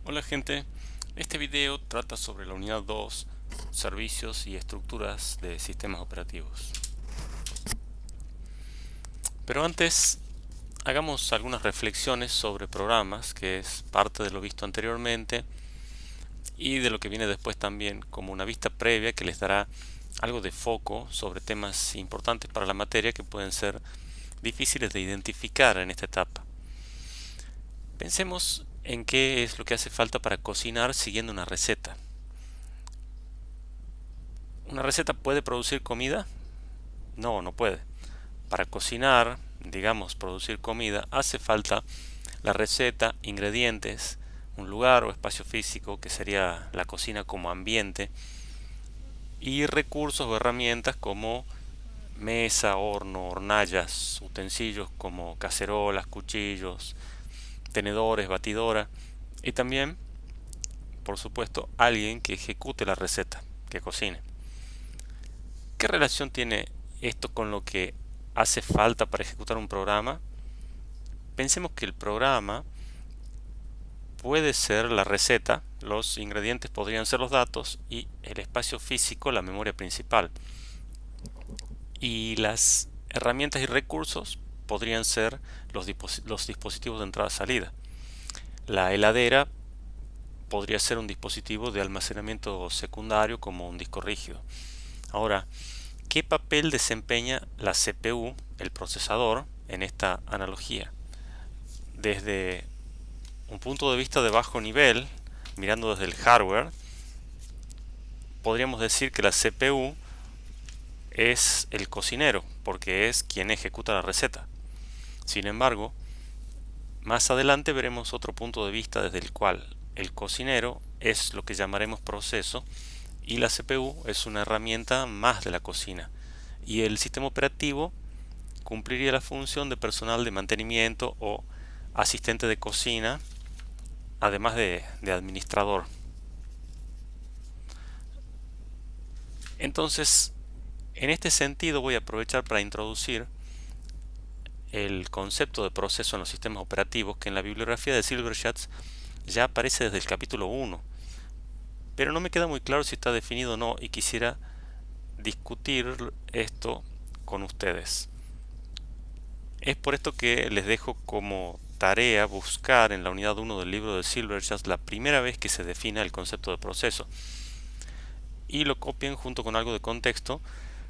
Hola gente, este video trata sobre la unidad 2, servicios y estructuras de sistemas operativos. Pero antes, hagamos algunas reflexiones sobre programas, que es parte de lo visto anteriormente, y de lo que viene después también, como una vista previa que les dará algo de foco sobre temas importantes para la materia que pueden ser difíciles de identificar en esta etapa. Pensemos en qué es lo que hace falta para cocinar siguiendo una receta. ¿Una receta puede producir comida? No, no puede. Para cocinar, digamos, producir comida, hace falta la receta, ingredientes, un lugar o espacio físico, que sería la cocina como ambiente, y recursos o herramientas como mesa, horno, hornallas, utensilios como cacerolas, cuchillos, tenedores, batidora, y también, por supuesto, alguien que ejecute la receta, que cocine. ¿Qué relación tiene esto con lo que hace falta para ejecutar un programa? Pensemos que el programa puede ser la receta, los ingredientes podrían ser los datos y el espacio físico la memoria principal. Y las herramientas y recursos podrían ser los dispositivos de entrada-salida. La heladera podría ser un dispositivo de almacenamiento secundario como un disco rígido. Ahora, ¿qué papel desempeña la CPU, el procesador, en esta analogía? Desde un punto de vista de bajo nivel, mirando desde el hardware, podríamos decir que la CPU es el cocinero, porque es quien ejecuta la receta. Sin embargo, más adelante veremos otro punto de vista desde el cual el cocinero es lo que llamaremos proceso y la CPU es una herramienta más de la cocina. Y el sistema operativo cumpliría la función de personal de mantenimiento o asistente de cocina, además de administrador. Entonces, en este sentido voy a aprovechar para introducir el concepto de proceso en los sistemas operativos que en la bibliografía de Silverschatz ya aparece desde el capítulo 1, pero no me queda muy claro si está definido o no y quisiera discutir esto con ustedes. Es por esto que les dejo como tarea buscar en la unidad 1 del libro de Silverschatz la primera vez que se defina el concepto de proceso y lo copien junto con algo de contexto,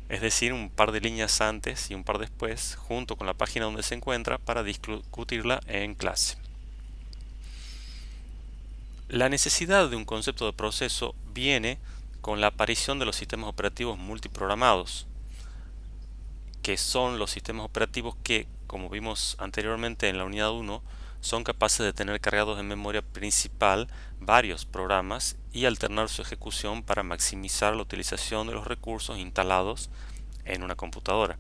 es decir, un par de líneas antes y un par después, junto con la página donde se encuentra, para discutirla en clase. La necesidad de un concepto de proceso viene con la aparición de los sistemas operativos multiprogramados, que son los sistemas operativos que, como vimos anteriormente en la unidad 1, son capaces de tener cargados en memoria principal varios programas y alternar su ejecución para maximizar la utilización de los recursos instalados en una computadora.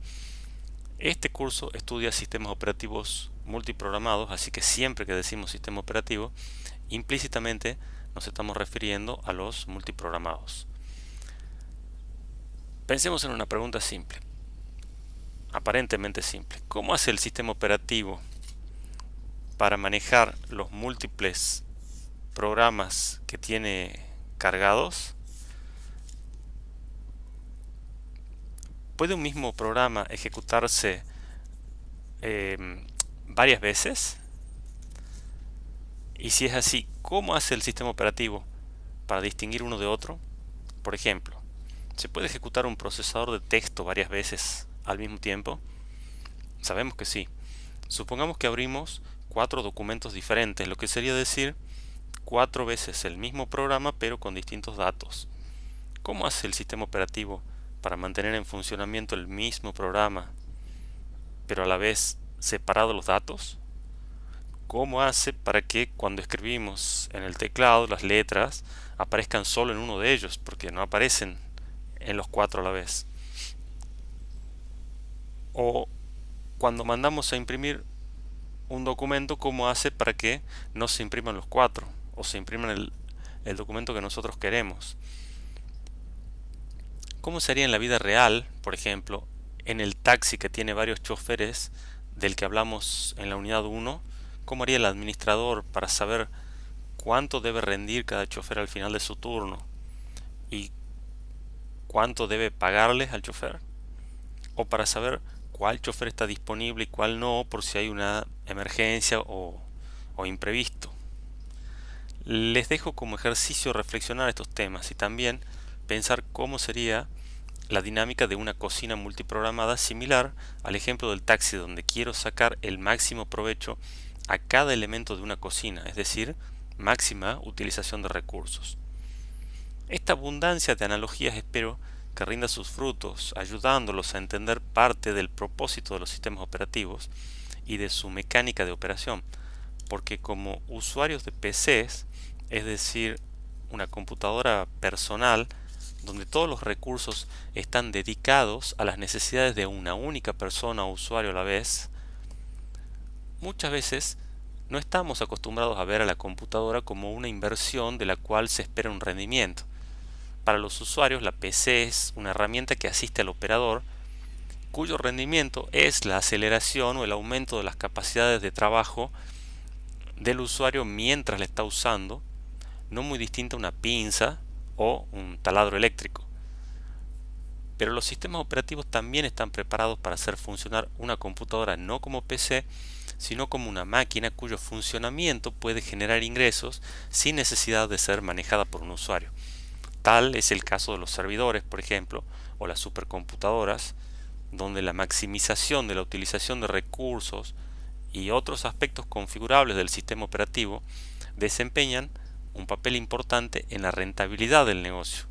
Este curso estudia sistemas operativos multiprogramados, así que siempre que decimos sistema operativo, implícitamente nos estamos refiriendo a los multiprogramados. Pensemos en una pregunta simple, aparentemente simple. ¿Cómo hace el sistema operativo para manejar los múltiples programas que tiene cargados? ¿Puede un mismo programa ejecutarse varias veces? Y si es así, ¿cómo hace el sistema operativo para distinguir uno de otro? Por ejemplo, ¿se puede ejecutar un procesador de texto varias veces al mismo tiempo? Sabemos que sí. Supongamos que abrimos 4 documentos diferentes, lo que sería decir 4 veces el mismo programa pero con distintos datos. ¿Cómo hace el sistema operativo para mantener en funcionamiento el mismo programa pero a la vez separados los datos? ¿Cómo hace para que cuando escribimos en el teclado las letras aparezcan solo en uno de ellos, porque no aparecen en los 4 a la vez? O cuando mandamos a imprimir un documento, ¿cómo hace para que no se impriman los 4 o se impriman el documento que nosotros queremos? ¿Cómo sería en la vida real, por ejemplo, en el taxi que tiene varios choferes del que hablamos en la unidad 1? ¿Cómo haría el administrador para saber cuánto debe rendir cada chofer al final de su turno y cuánto debe pagarles al chofer, o para saber cuál chofer está disponible y cuál no por si hay una emergencia o imprevisto. Les dejo como ejercicio reflexionar estos temas y también pensar cómo sería la dinámica de una cocina multiprogramada similar al ejemplo del taxi, donde quiero sacar el máximo provecho a cada elemento de una cocina, es decir, máxima utilización de recursos. Esta abundancia de analogías espero que rinda sus frutos, ayudándolos a entender parte del propósito de los sistemas operativos y de su mecánica de operación, porque como usuarios de PCs, es decir, una computadora personal, donde todos los recursos están dedicados a las necesidades de una única persona o usuario a la vez, muchas veces no estamos acostumbrados a ver a la computadora como una inversión de la cual se espera un rendimiento. Para los usuarios, la PC es una herramienta que asiste al operador, cuyo rendimiento es la aceleración o el aumento de las capacidades de trabajo del usuario mientras la está usando, no muy distinta a una pinza o un taladro eléctrico. Pero los sistemas operativos también están preparados para hacer funcionar una computadora no como PC, sino como una máquina cuyo funcionamiento puede generar ingresos sin necesidad de ser manejada por un usuario. Tal es el caso de los servidores, por ejemplo, o las supercomputadoras, donde la maximización de la utilización de recursos y otros aspectos configurables del sistema operativo desempeñan un papel importante en la rentabilidad del negocio.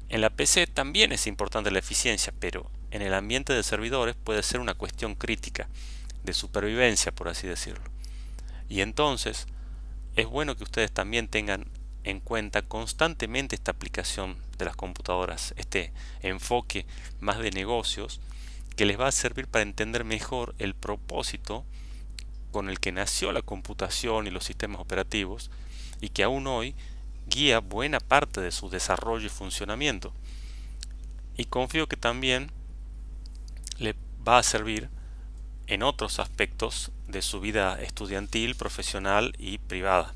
En la PC también es importante la eficiencia, pero en el ambiente de servidores puede ser una cuestión crítica, de supervivencia, por así decirlo. Y entonces es bueno que ustedes también tengan en cuenta constantemente esta aplicación de las computadoras, este enfoque más de negocios que les va a servir para entender mejor el propósito con el que nació la computación y los sistemas operativos y que aún hoy guía buena parte de su desarrollo y funcionamiento. Y confío que también le va a servir en otros aspectos de su vida estudiantil, profesional y privada.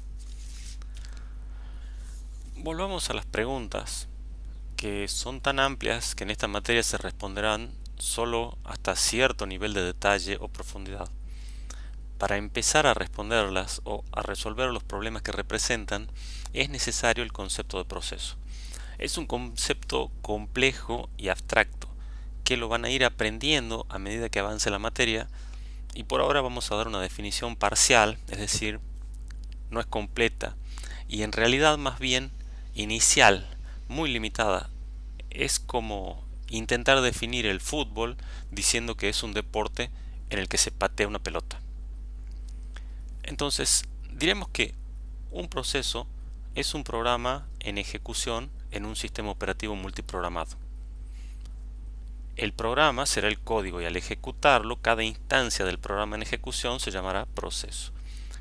Volvamos a las preguntas, que son tan amplias que en esta materia se responderán solo hasta cierto nivel de detalle o profundidad. Para empezar a responderlas o a resolver los problemas que representan, es necesario el concepto de proceso. Es un concepto complejo y abstracto, que lo van a ir aprendiendo a medida que avance la materia, y por ahora vamos a dar una definición parcial, es decir, no es completa, y en realidad más bien inicial, muy limitada. Es como intentar definir el fútbol diciendo que es un deporte en el que se patea una pelota. Entonces, diremos que un proceso es un programa en ejecución en un sistema operativo multiprogramado. El programa será el código y al ejecutarlo, cada instancia del programa en ejecución se llamará proceso.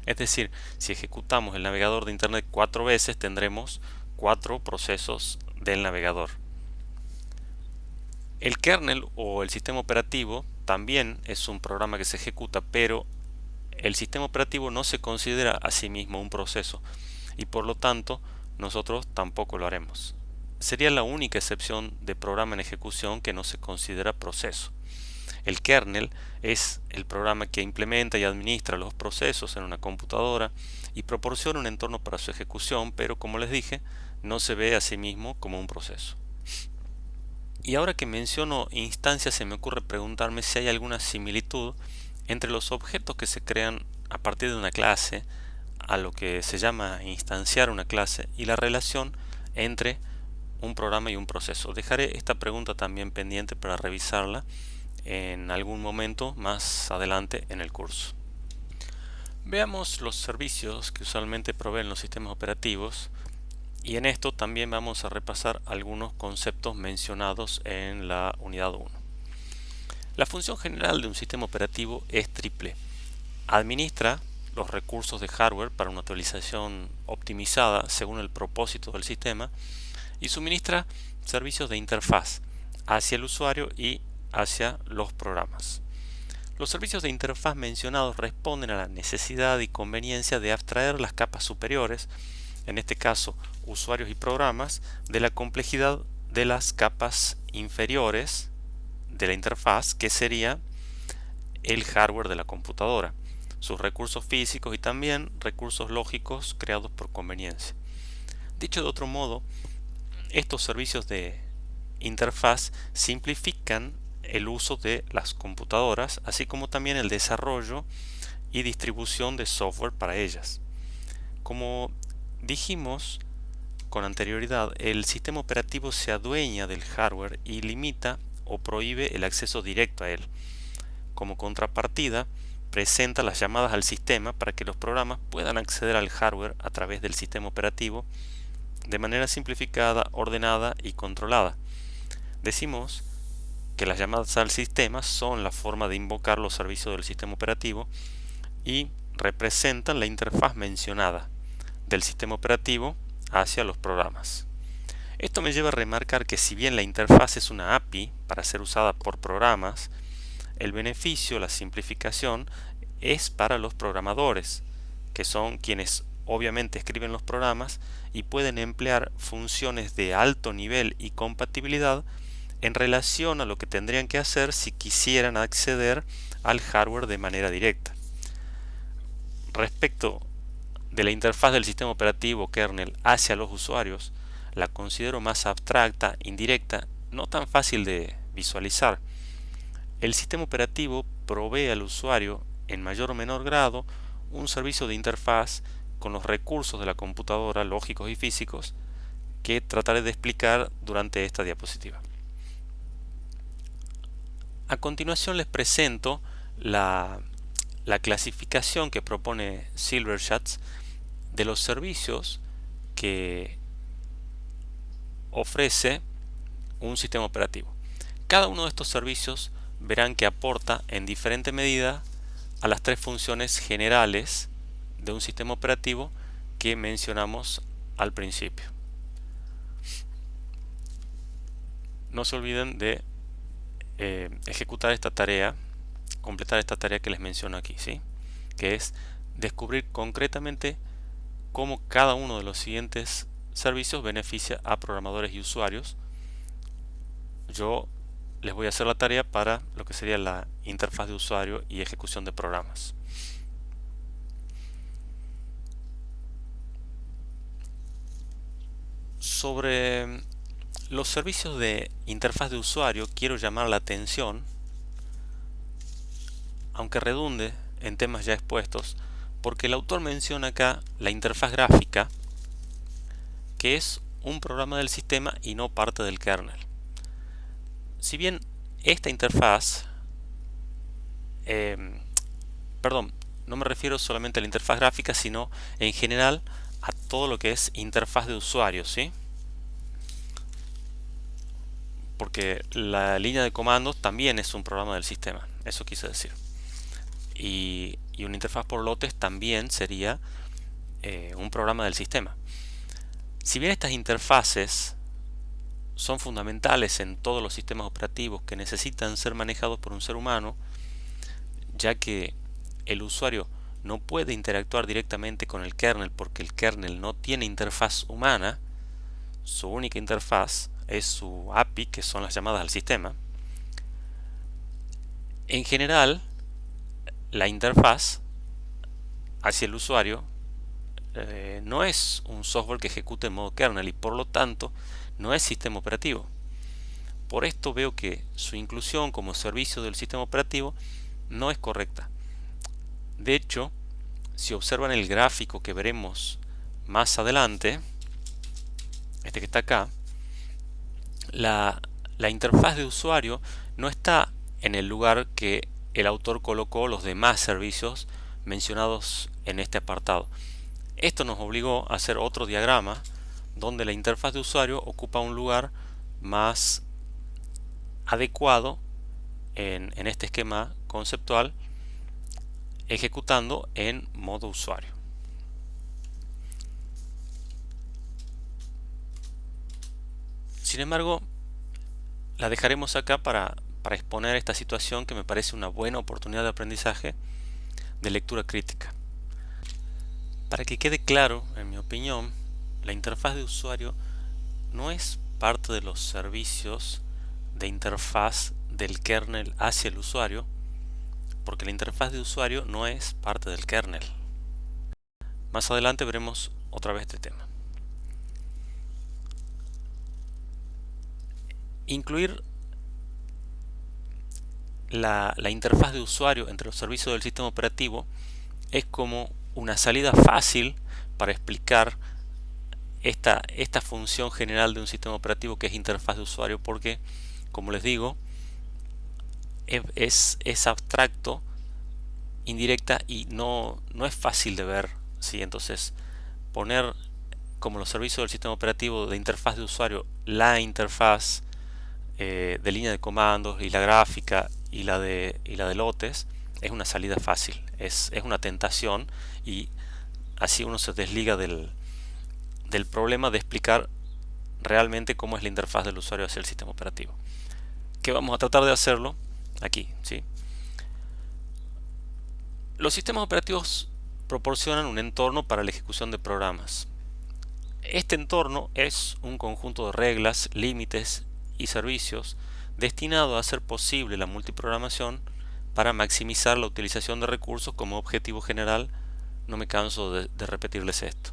Es decir, si ejecutamos el navegador de Internet 4 veces, tendremos 4 procesos del navegador. El kernel o el sistema operativo también es un programa que se ejecuta, pero el sistema operativo no se considera a sí mismo un proceso y por lo tanto nosotros tampoco lo haremos. Sería la única excepción de programa en ejecución que no se considera proceso. El kernel es el programa que implementa y administra los procesos en una computadora y proporciona un entorno para su ejecución, pero como les dije, no se ve a sí mismo como un proceso. Y ahora que menciono instancias, se me ocurre preguntarme si hay alguna similitud entre los objetos que se crean a partir de una clase, a lo que se llama instanciar una clase, y la relación entre un programa y un proceso. Dejaré esta pregunta también pendiente para revisarla en algún momento más adelante en el curso. Veamos los servicios que usualmente proveen los sistemas operativos y en esto también vamos a repasar algunos conceptos mencionados en la unidad 1. La función general de un sistema operativo es triple. Administra los recursos de hardware para una utilización optimizada según el propósito del sistema y suministra servicios de interfaz hacia el usuario y hacia los programas. Los servicios de interfaz mencionados responden a la necesidad y conveniencia de abstraer las capas superiores, en este caso usuarios y programas, de la complejidad de las capas inferiores de la interfaz, que sería el hardware de la computadora, sus recursos físicos y también recursos lógicos creados por conveniencia. Dicho de otro modo, estos servicios de interfaz simplifican el uso de las computadoras, así como también el desarrollo y distribución de software para ellas. Como dijimos con anterioridad, el sistema operativo se adueña del hardware y limita o prohíbe el acceso directo a él. Como contrapartida, presenta las llamadas al sistema para que los programas puedan acceder al hardware a través del sistema operativo de manera simplificada, ordenada y controlada. Decimos que las llamadas al sistema son la forma de invocar los servicios del sistema operativo y representan la interfaz mencionada del sistema operativo hacia los programas. Esto me lleva a remarcar que si bien la interfaz es una API para ser usada por programas, el beneficio, la simplificación, es para los programadores, que son quienes obviamente escriben los programas y pueden emplear funciones de alto nivel y compatibilidad en relación a lo que tendrían que hacer si quisieran acceder al hardware de manera directa. Respecto de la interfaz del sistema operativo kernel hacia los usuarios, la considero más abstracta, indirecta, no tan fácil de visualizar. El sistema operativo provee al usuario, en mayor o menor grado, un servicio de interfaz con los recursos de la computadora, lógicos y físicos, que trataré de explicar durante esta diapositiva. A continuación les presento la clasificación que propone Silberschatz de los servicios que ofrece un sistema operativo. Cada uno de estos servicios verán que aporta en diferente medida a las tres funciones generales de un sistema operativo que mencionamos al principio. No se olviden de ejecutar esta tarea, completar esta tarea que les menciono aquí, ¿sí? Que es descubrir concretamente cómo cada uno de los siguientes servicios beneficia a programadores y usuarios. Yo les voy a hacer la tarea para lo que sería la interfaz de usuario y ejecución de programas. Sobre los servicios de interfaz de usuario quiero llamar la atención, aunque redunde en temas ya expuestos, porque el autor menciona acá la interfaz gráfica, que es un programa del sistema y no parte del kernel. Si bien esta interfaz, perdón, no me refiero solamente a la interfaz gráfica, sino en general a todo lo que es interfaz de usuario, ¿sí? Porque la línea de comandos también es un programa del sistema, eso quise decir. Y una interfaz por lotes también sería un programa del sistema. Si bien estas interfaces son fundamentales en todos los sistemas operativos que necesitan ser manejados por un ser humano, ya que el usuario no puede interactuar directamente con el kernel porque el kernel no tiene interfaz humana, su única interfaz es su API, que son las llamadas al sistema. En general, la interfaz hacia el usuario no es un software que ejecute en modo kernel y por lo tanto no es sistema operativo. Por esto veo que su inclusión como servicio del sistema operativo no es correcta. De hecho, si observan el gráfico que veremos más adelante, este que está acá, la interfaz de usuario no está en el lugar que el autor colocó los demás servicios mencionados en este apartado. Esto nos obligó a hacer otro diagrama donde la interfaz de usuario ocupa un lugar más adecuado en este esquema conceptual, ejecutando en modo usuario. Sin embargo, la dejaremos acá para para exponer esta situación que me parece una buena oportunidad de aprendizaje de lectura crítica. Para que quede claro, en mi opinión, la interfaz de usuario no es parte de los servicios de interfaz del kernel hacia el usuario, porque la interfaz de usuario no es parte del kernel. Más adelante veremos otra vez este tema. Incluir la interfaz de usuario entre los servicios del sistema operativo es como una salida fácil para explicar esta función general de un sistema operativo que es interfaz de usuario, porque, como les digo, es abstracto, indirecta y no es fácil de ver, ¿sí? Entonces, poner como los servicios del sistema operativo de interfaz de usuario la interfaz de línea de comandos y la gráfica y la de lotes es una salida fácil, es una tentación, y así uno se desliga del problema de explicar realmente cómo es la interfaz del usuario hacia el sistema operativo, que vamos a tratar de hacerlo aquí, ¿sí? Los sistemas operativos proporcionan un entorno para la ejecución de programas. Este entorno es un conjunto de reglas, límites y servicios destinado a hacer posible la multiprogramación para maximizar la utilización de recursos como objetivo general. No me canso de repetirles esto.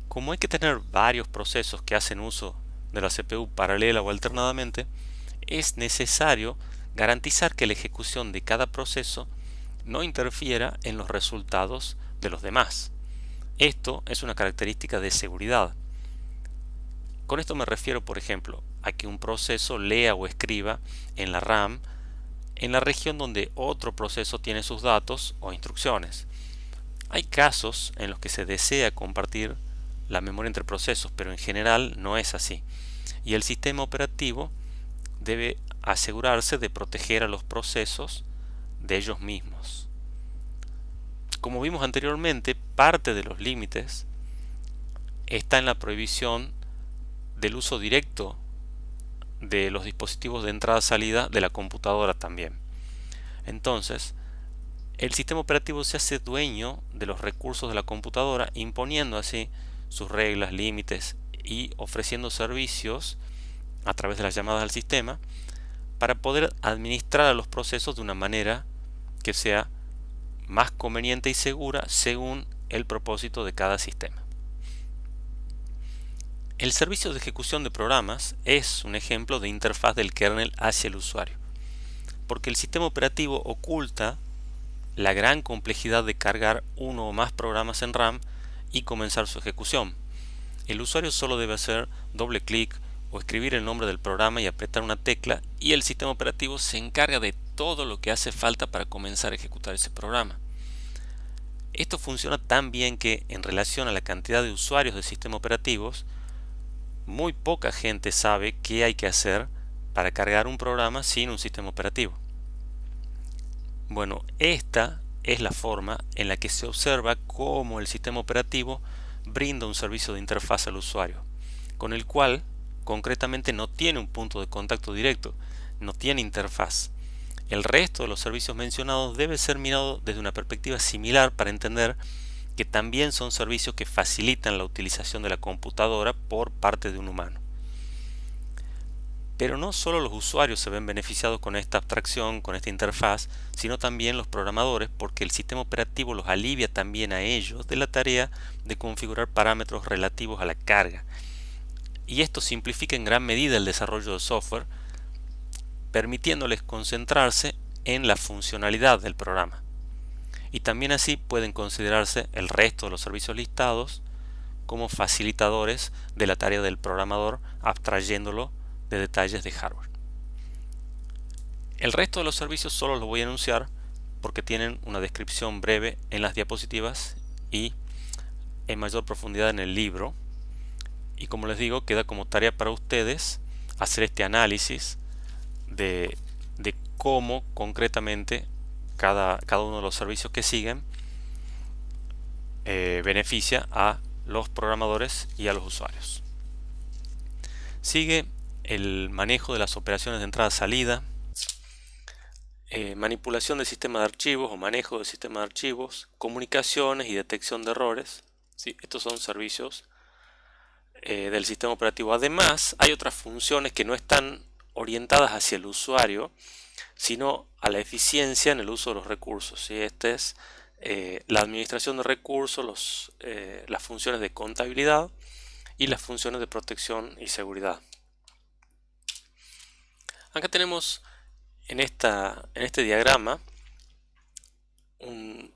Como hay que tener varios procesos que hacen uso de la CPU paralela o alternadamente, es necesario garantizar que la ejecución de cada proceso no interfiera en los resultados de los demás. Esto es una característica de seguridad. Con esto me refiero, por ejemplo, a que un proceso lea o escriba en la RAM en la región donde otro proceso tiene sus datos o instrucciones. Hay casos en los que se desea compartir la memoria entre procesos, pero en general no es así. Y el sistema operativo debe asegurarse de proteger a los procesos de ellos mismos. Como vimos anteriormente, parte de los límites está en la prohibición del uso directo de los dispositivos de entrada-salida de la computadora también. Entonces, el sistema operativo se hace dueño de los recursos de la computadora, imponiendo así sus reglas, límites y ofreciendo servicios a través de las llamadas al sistema para poder administrar a los procesos de una manera que sea más conveniente y segura según el propósito de cada sistema. El servicio de ejecución de programas es un ejemplo de interfaz del kernel hacia el usuario, porque el sistema operativo oculta la gran complejidad de cargar uno o más programas en RAM y comenzar su ejecución. El usuario solo debe hacer doble clic o escribir el nombre del programa y apretar una tecla, y el sistema operativo se encarga de todo lo que hace falta para comenzar a ejecutar ese programa. Esto funciona tan bien que, en relación a la cantidad de usuarios de sistemas operativos, muy poca gente sabe qué hay que hacer para cargar un programa sin un sistema operativo. Bueno, esta es la forma en la que se observa cómo el sistema operativo brinda un servicio de interfaz al usuario, con el cual concretamente no tiene un punto de contacto directo, no tiene interfaz. El resto de los servicios mencionados debe ser mirado desde una perspectiva similar para entender que también son servicios que facilitan la utilización de la computadora por parte de un humano. Pero no solo los usuarios se ven beneficiados con esta abstracción, con esta interfaz, sino también los programadores, porque el sistema operativo los alivia también a ellos de la tarea de configurar parámetros relativos a la carga. Y esto simplifica en gran medida el desarrollo de software, permitiéndoles concentrarse en la funcionalidad del programa. Y también así pueden considerarse el resto de los servicios listados como facilitadores de la tarea del programador, abstrayéndolo de detalles de hardware. El resto de los servicios solo los voy a anunciar porque tienen una descripción breve en las diapositivas y en mayor profundidad en el libro. Y como les digo, queda como tarea para ustedes hacer este análisis de cómo concretamente cada uno de los servicios que siguen beneficia a los programadores y a los usuarios. Sigue el manejo de las operaciones de entrada-salida, manipulación del sistema de archivos o manejo del sistema de archivos, comunicaciones y detección de errores. ¿Sí? Estos son servicios del sistema operativo. Además, hay otras funciones que no están orientadas hacia el usuario, sino a la eficiencia en el uso de los recursos. ¿Sí? Esta es la administración de recursos, las funciones de contabilidad y las funciones de protección y seguridad. Acá tenemos en este diagrama un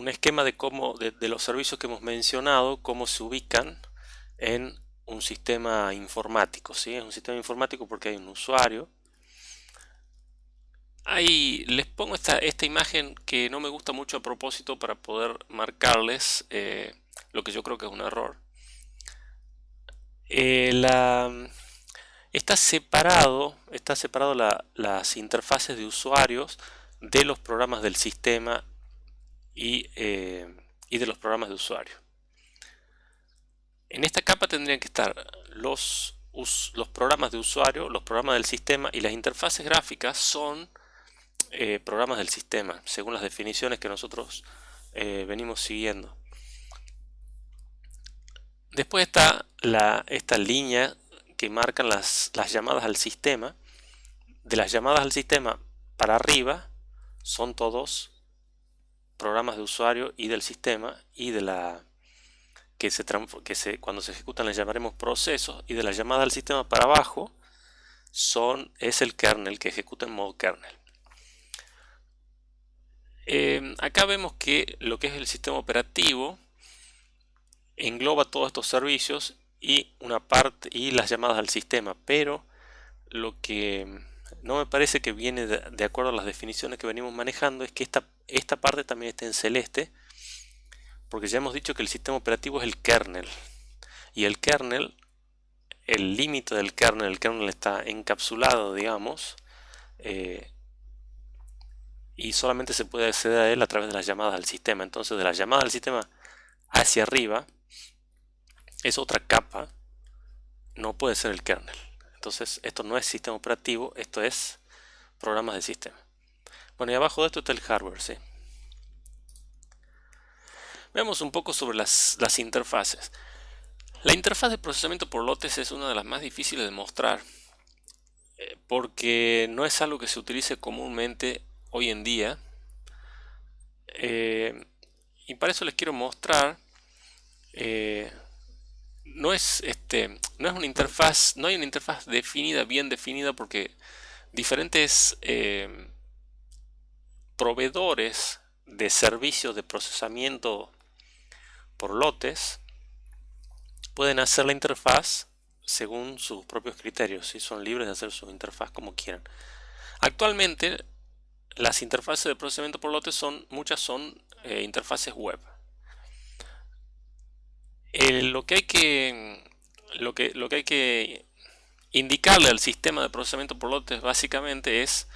esquema de cómo de los servicios que hemos mencionado, cómo se ubican en un sistema informático. ¿Sí? Es un sistema informático porque hay un usuario. Ahí les pongo esta imagen que no me gusta mucho a propósito para poder marcarles lo que yo creo que es un error. Está separado las interfaces de usuarios de los programas del sistema y de los programas de usuario. En esta capa tendrían que estar los programas de usuario, los programas del sistema, y las interfaces gráficas son programas del sistema, según las definiciones que nosotros venimos siguiendo. Después está esta línea que marcan las llamadas al sistema. De las llamadas al sistema para arriba son todos programas de usuario y del sistema, y de cuando se ejecutan les llamaremos procesos, y de las llamadas al sistema para abajo es el kernel que ejecuta en modo kernel. Acá vemos que lo que es el sistema operativo engloba todos estos servicios y las llamadas al sistema, pero lo que no me parece que viene de acuerdo a las definiciones que venimos manejando es que esta parte también está en celeste, porque ya hemos dicho que el sistema operativo es el kernel, y el kernel, el límite del kernel, el kernel está encapsulado, digamos, y solamente se puede acceder a él a través de las llamadas al sistema. Entonces, de las llamadas al sistema hacia arriba es otra capa, no puede ser el kernel. Entonces, esto no es sistema operativo, esto es programas de sistema. Bueno, y abajo de esto está el hardware, ¿sí? Veamos un poco sobre las interfaces. La interfaz de procesamiento por lotes es una de las más difíciles de mostrar, porque no es algo que se utilice comúnmente hoy en día, y para eso les quiero mostrar. No es una interfaz, no hay una interfaz bien definida, porque diferentes proveedores de servicios de procesamiento por lotes pueden hacer la interfaz según sus propios criterios, y son libres de hacer su interfaz como quieran. Actualmente las interfaces de procesamiento por lotes muchas son interfaces web. Lo que hay que indicarle al sistema de procesamiento por lotes básicamente es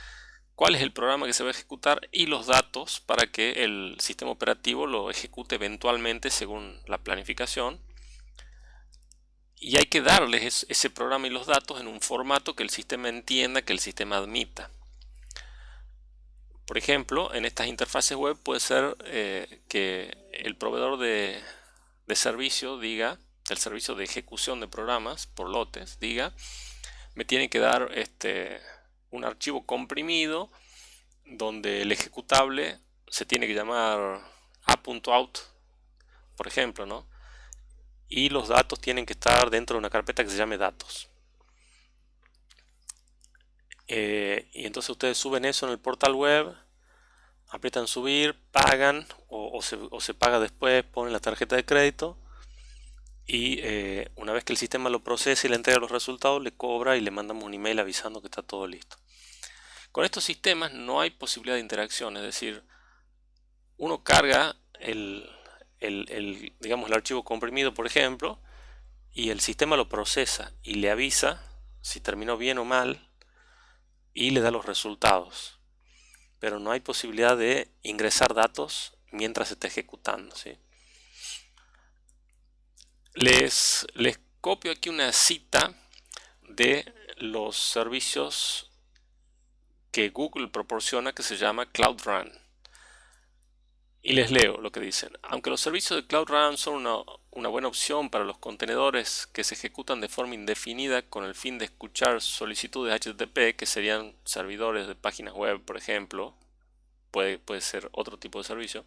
cuál es el programa que se va a ejecutar y los datos para que el sistema operativo lo ejecute eventualmente según la planificación. Y hay que darles ese programa y los datos en un formato que el sistema entienda, que el sistema admita. Por ejemplo, en estas interfaces web puede ser que el proveedor de servicio diga, el servicio de ejecución de programas por lotes, diga, me tiene que dar un archivo comprimido donde el ejecutable se tiene que llamar a.out, por ejemplo, ¿no? Y los datos tienen que estar dentro de una carpeta que se llame datos. Y entonces ustedes suben eso en el portal web, aprietan subir, pagan o se paga después, ponen la tarjeta de crédito, y una vez que el sistema lo procesa y le entrega los resultados, le cobra y le mandamos un email avisando que está todo listo. Con estos sistemas no hay posibilidad de interacción, es decir, uno carga digamos, el archivo comprimido, por ejemplo, y el sistema lo procesa y le avisa si terminó bien o mal y le da los resultados, pero no hay posibilidad de ingresar datos mientras se está ejecutando, ¿sí? Les copio aquí una cita de los servicios que Google proporciona, que se llama Cloud Run. Y les leo lo que dicen. Aunque los servicios de Cloud Run son una buena opción para los contenedores que se ejecutan de forma indefinida con el fin de escuchar solicitudes HTTP, que serían servidores de páginas web, por ejemplo, puede ser otro tipo de servicio,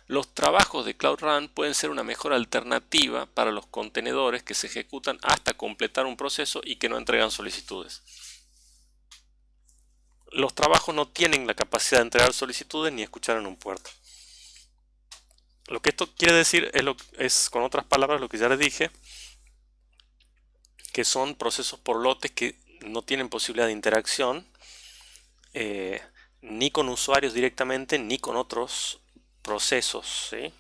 los trabajos de Cloud Run pueden ser una mejor alternativa para los contenedores que se ejecutan hasta completar un proceso y que no entregan solicitudes. Los trabajos no tienen la capacidad de entregar solicitudes ni escuchar en un puerto. Lo que esto quiere decir es, con otras palabras, lo que ya les dije, que son procesos por lotes que no tienen posibilidad de interacción ni con usuarios directamente ni con otros procesos, ¿sí?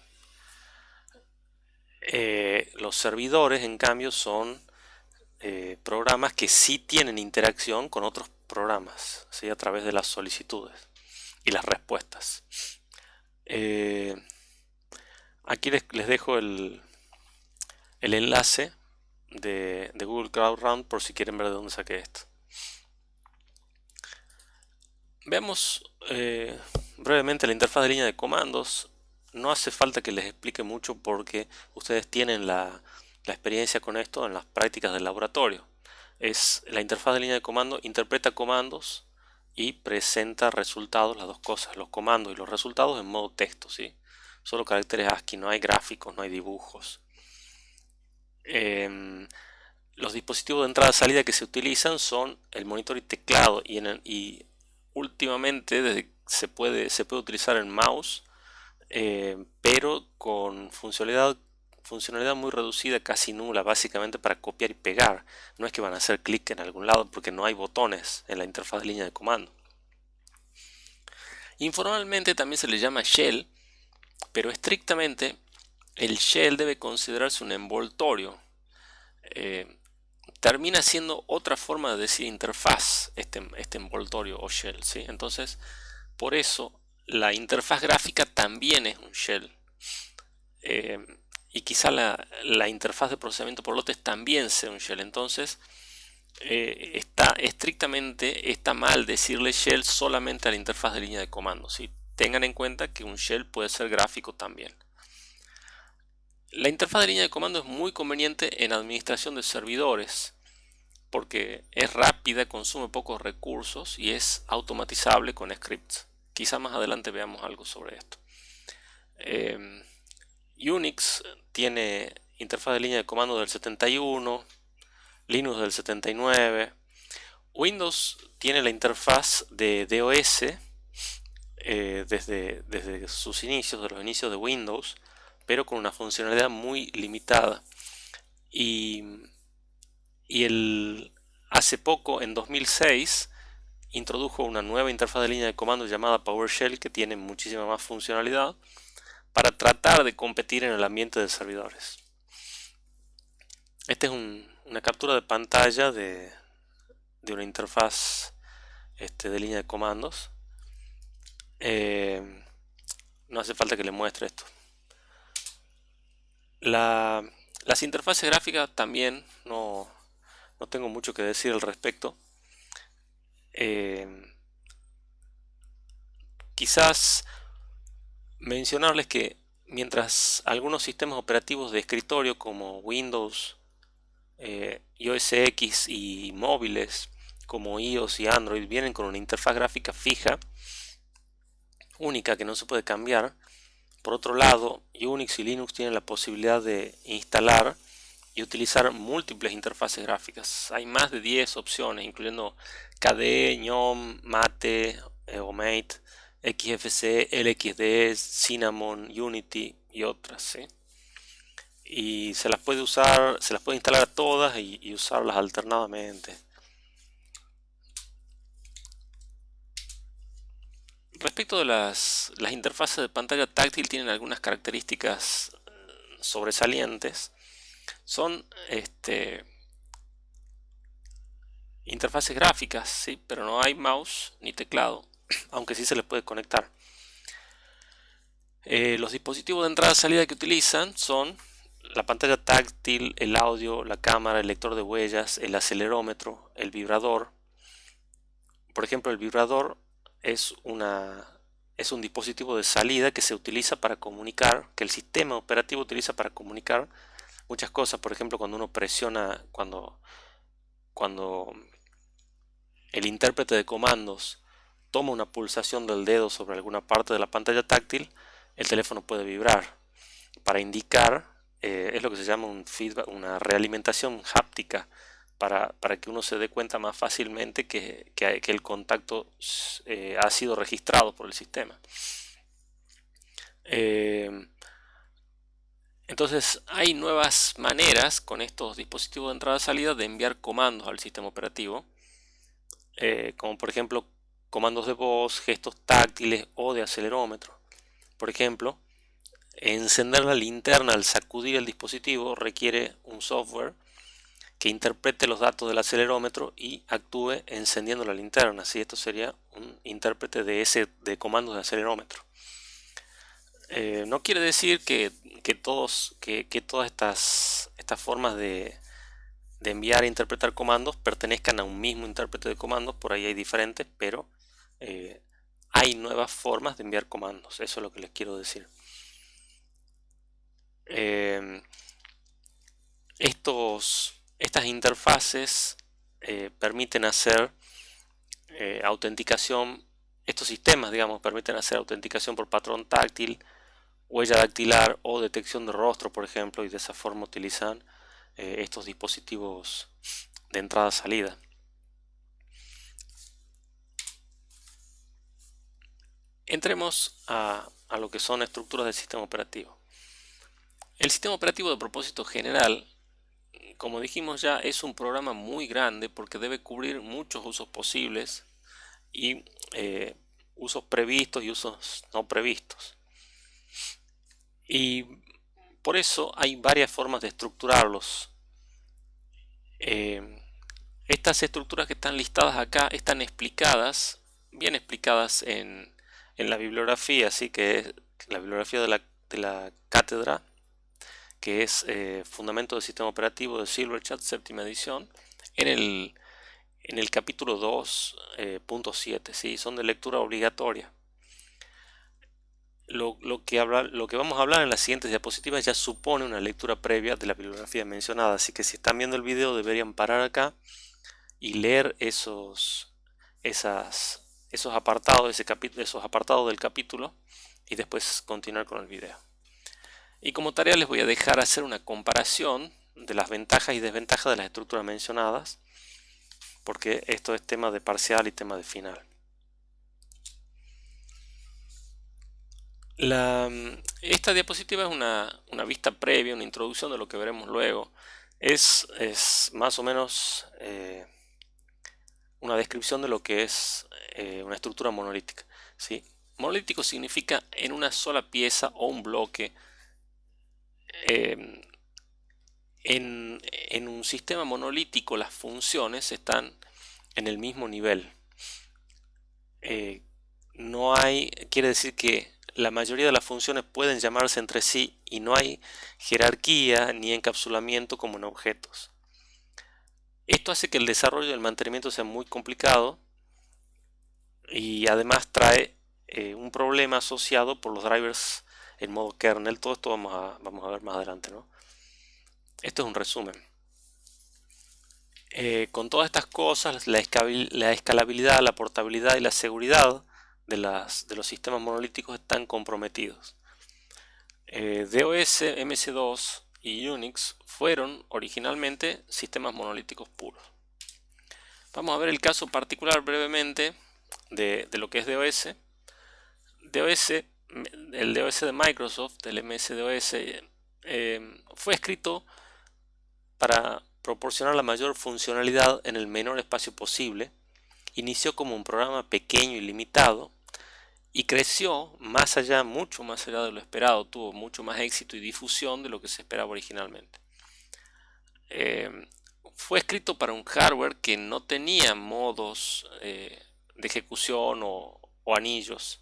Los servidores, en cambio, son programas que sí tienen interacción con otros programas, ¿sí? A través de las solicitudes y las respuestas. Aquí les dejo el enlace de Google Cloud Run por si quieren ver de dónde saqué esto. Veamos brevemente la interfaz de línea de comandos. No hace falta que les explique mucho porque ustedes tienen la experiencia con esto en las prácticas del laboratorio. Es la interfaz de línea de comando, interpreta comandos y presenta resultados, las dos cosas, los comandos y los resultados en modo texto, ¿sí? Solo caracteres ASCII, no hay gráficos, no hay dibujos. Los dispositivos de entrada-salida que se utilizan son el monitor y teclado, y últimamente se puede utilizar el mouse, pero con funcionalidad muy reducida, casi nula, básicamente para copiar y pegar. No es que van a hacer clic en algún lado porque no hay botones en la interfaz de línea de comando. Informalmente también se le llama shell, pero estrictamente el shell debe considerarse un envoltorio. Termina siendo otra forma de decir interfaz, este envoltorio o shell, ¿sí? Entonces, por eso la interfaz gráfica también es un shell. Y quizá la interfaz de procesamiento por lotes también sea un shell. Entonces, está mal decirle shell solamente a la interfaz de línea de comando, ¿sí? Tengan en cuenta que un shell puede ser gráfico también. La interfaz de línea de comando es muy conveniente en administración de servidores porque es rápida, consume pocos recursos y es automatizable con scripts. Quizá más adelante veamos algo sobre esto. Unix tiene interfaz de línea de comando del 71, Linux del 79, Windows tiene la interfaz de DOS desde sus inicios, de los inicios de Windows, pero con una funcionalidad muy limitada. Hace poco, en 2006, introdujo una nueva interfaz de línea de comando llamada PowerShell que tiene muchísima más funcionalidad para tratar de competir en el ambiente de servidores. Esta es una captura de pantalla de una interfaz de línea de comandos. No hace falta que le muestre esto. Las interfaces gráficas también no tengo mucho que decir al respecto. Quizás mencionarles que mientras algunos sistemas operativos de escritorio como Windows, iOS X y móviles como iOS y Android vienen con una interfaz gráfica fija, única, que no se puede cambiar, por otro lado, Unix y Linux tienen la posibilidad de instalar y utilizar múltiples interfaces gráficas. Hay más de 10 opciones, incluyendo KDE, GNOME, Mate o Mate, XFCE, LXD, Cinnamon, Unity y otras, ¿sí? Y se las puede instalar a todas y usarlas alternadamente. Respecto de las interfaces de pantalla táctil, tienen algunas características sobresalientes. Son interfaces gráficas, ¿sí? Pero no hay mouse ni teclado, aunque sí se les puede conectar. Los dispositivos de entrada y salida que utilizan son la pantalla táctil, el audio, la cámara, el lector de huellas, el acelerómetro, el vibrador. Por ejemplo, el vibrador es es un dispositivo de salida que se utiliza para comunicar, que el sistema operativo utiliza para comunicar muchas cosas. Por ejemplo, cuando uno presiona, cuando el intérprete de comandos toma una pulsación del dedo sobre alguna parte de la pantalla táctil, el teléfono puede vibrar para indicar, es lo que se llama un feedback, una realimentación háptica, para que uno se dé cuenta más fácilmente que el contacto ha sido registrado por el sistema. Eh, entonces hay nuevas maneras con estos dispositivos de entrada-salida de enviar comandos al sistema operativo, como por ejemplo comandos de voz, gestos táctiles o de acelerómetro. Por ejemplo, encender la linterna al sacudir el dispositivo requiere un software que interprete los datos del acelerómetro y actúe encendiendo la linterna. ¿Sí? Esto sería un intérprete de comandos de acelerómetro. No quiere decir que todas estas formas de enviar e interpretar comandos pertenezcan a un mismo intérprete de comandos. Por ahí hay diferentes, pero hay nuevas formas de enviar comandos. Eso es lo que les quiero decir. Estas interfaces permiten hacer autenticación, estos sistemas, digamos, permiten hacer autenticación por patrón táctil, huella dactilar o detección de rostro, por ejemplo, y de esa forma utilizan estos dispositivos de entrada-salida. Entremos a lo que son estructuras del sistema operativo. El sistema operativo de propósito general, como dijimos ya, es un programa muy grande porque debe cubrir muchos usos posibles y usos previstos y usos no previstos. Y por eso hay varias formas de estructurarlos. Estas estructuras que están listadas acá están explicadas, bien explicadas en la bibliografía, así que es la bibliografía de la cátedra, que es Fundamento del Sistema Operativo de Silverchat, séptima edición, en el capítulo 2.7, ¿sí? Son de lectura obligatoria. Lo que vamos a hablar en las siguientes diapositivas ya supone una lectura previa de la bibliografía mencionada, así que si están viendo el video deberían parar acá y leer esos apartados, esos apartados del capítulo y después continuar con el video. Y como tarea les voy a dejar hacer una comparación de las ventajas y desventajas de las estructuras mencionadas, porque esto es tema de parcial y tema de final. Esta diapositiva es una vista previa, una introducción de lo que veremos luego. Es más o menos una descripción de lo que es una estructura monolítica, ¿sí? Monolítico significa en una sola pieza o un bloque. En un sistema monolítico las funciones están en el mismo nivel. No hay, quiere decir que la mayoría de las funciones pueden llamarse entre sí y no hay jerarquía ni encapsulamiento como en objetos. Esto hace que el desarrollo y el mantenimiento sea muy complicado y además trae un problema asociado por los drivers en modo kernel. Todo esto vamos a ver más adelante, ¿no? Esto es un resumen. Con todas estas cosas, la escalabilidad, la portabilidad y la seguridad de los sistemas monolíticos están comprometidos. DOS, MS2 y Unix fueron originalmente sistemas monolíticos puros. Vamos a ver el caso particular brevemente de lo que es DOS. El DOS de Microsoft, el MS-DOS, fue escrito para proporcionar la mayor funcionalidad en el menor espacio posible. Inició como un programa pequeño y limitado y creció mucho más allá de lo esperado. Tuvo mucho más éxito y difusión de lo que se esperaba originalmente. Fue escrito para un hardware que no tenía modos de ejecución o anillos.